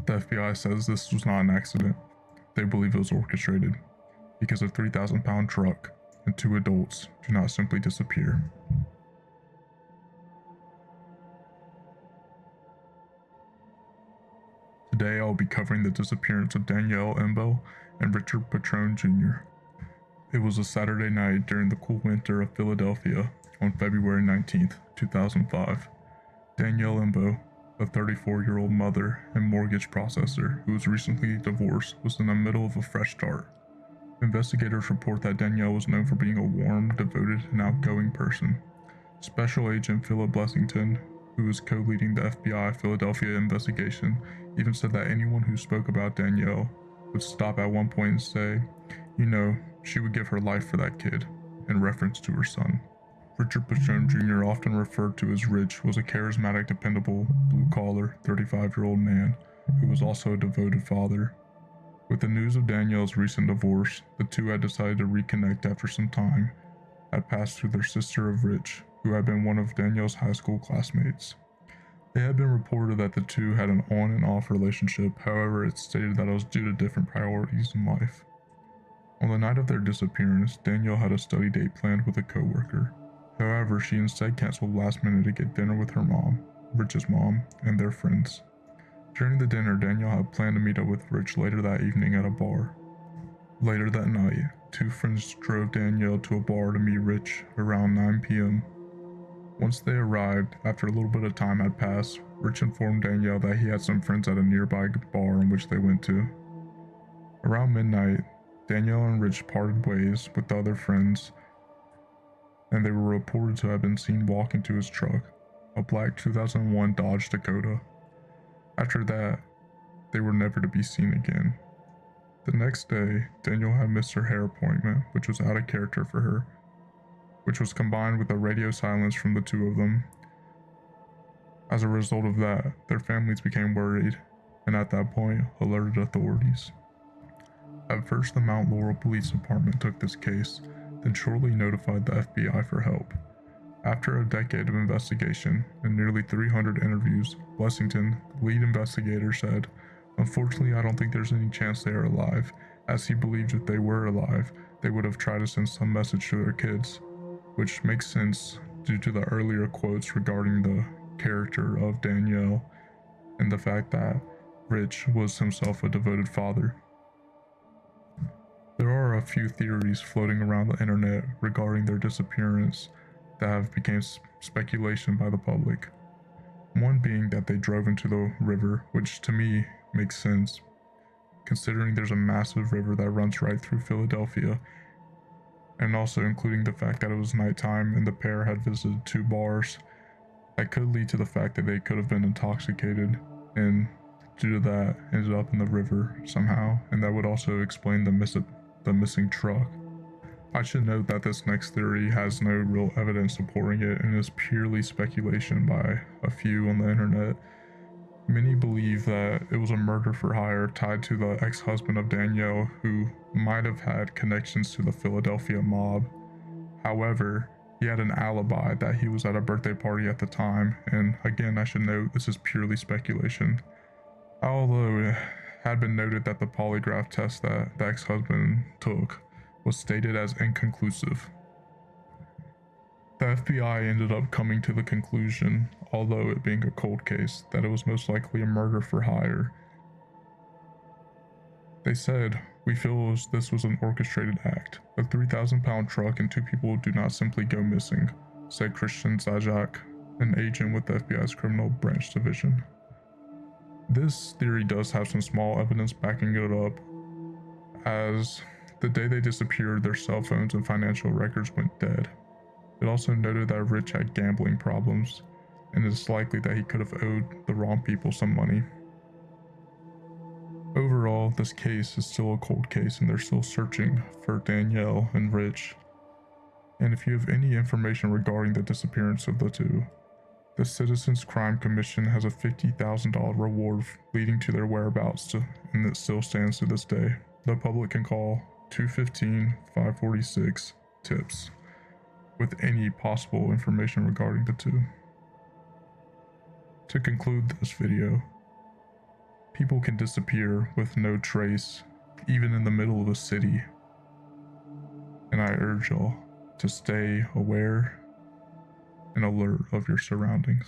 The FBI says this was not an accident. They believe it was orchestrated because a 3,000-pound truck and 2 adults do not simply disappear. Today I'll be covering the disappearance of Danielle Imbo and Richard Petrone Jr. It was a Saturday night during the cool winter of Philadelphia on February 19th, 2005. Danielle Imbo, a 34-year-old mother and mortgage processor who was recently divorced, was in the middle of a fresh start. Investigators report that Danielle was known for being a warm, devoted, and outgoing person. Special Agent Philip Blessington, who was co-leading the FBI Philadelphia investigation, even said that anyone who spoke about Danielle would stop at one point and say, "You know, she would give her life for that kid," in reference to her son. Richard Petrone Jr., often referred to as Rich, was a charismatic, dependable, blue-collar, 35-year-old man who was also a devoted father. With the news of Danielle's recent divorce, the two had decided to reconnect after some time had passed through their sister of Rich, who had been one of Danielle's high school classmates. It had been reported that the two had an on and off relationship, however it stated that it was due to different priorities in life. On the night of their disappearance, Danielle had a study date planned with a co-worker. However, she instead canceled last minute to get dinner with her mom, Rich's mom, and their friends. During the dinner, Danielle had planned to meet up with Rich later that evening at a bar. Later that night, 2 friends drove Danielle to a bar to meet Rich around 9 p.m. Once they arrived, after a little bit of time had passed, Rich informed Danielle that he had some friends at a nearby bar in which they went to. Around midnight, Danielle and Rich parted ways with the other friends, and they were reported to have been seen walking to his truck, a black 2001 Dodge Dakota. After that, they were never to be seen again. The next day, Danielle had missed her hair appointment, which was out of character for her, which was combined with a radio silence from the two of them. As a result of that, their families became worried, and at that point, alerted authorities. At first, the Mount Laurel Police Department took this case, then shortly notified the FBI for help. After a decade of investigation and nearly 300 interviews, Blessington, the lead investigator, said, "Unfortunately, I don't think there's any chance they are alive, as he believed if they were alive, they would have tried to send some message to their kids," which makes sense due to the earlier quotes regarding the character of Danielle and the fact that Rich was himself a devoted father. There are a few theories floating around the internet regarding their disappearance that have become speculation by the public. One being that they drove into the river, which to me makes sense, considering there's a massive river that runs right through Philadelphia, and also including the fact that it was nighttime and the pair had visited 2 bars. That could lead to the fact that they could have been intoxicated and due to that ended up in the river somehow, and that would also explain the missing truck. I should note that this next theory has no real evidence supporting it and is purely speculation by a few on the internet. Many believe that it was a murder for hire tied to the ex-husband of Danielle, who might have had connections to the Philadelphia mob. However, he had an alibi that he was at a birthday party at the time, and again I should note this is purely speculation. Although it had been noted that the polygraph test that the ex-husband took was stated as inconclusive. The FBI ended up coming to the conclusion, although it being a cold case, that it was most likely a murder for hire. They said, "We feel this was an orchestrated act. A 3,000-pound truck and 2 people do not simply go missing," said Christian Zajac, an agent with the FBI's Criminal Branch Division. This theory does have some small evidence backing it up, as the day they disappeared, their cell phones and financial records went dead. It also noted that Rich had gambling problems, and it is likely that he could have owed the wrong people some money. Overall, this case is still a cold case and they're still searching for Danielle and Rich. And if you have any information regarding the disappearance of the two, the Citizens Crime Commission has a $50,000 reward leading to their whereabouts, and it still stands to this day. The public can call 215-546-TIPS with any possible information regarding the two. To conclude this video, People can disappear with no trace, even in the middle of a city. And I urge y'all to stay aware and alert of your surroundings.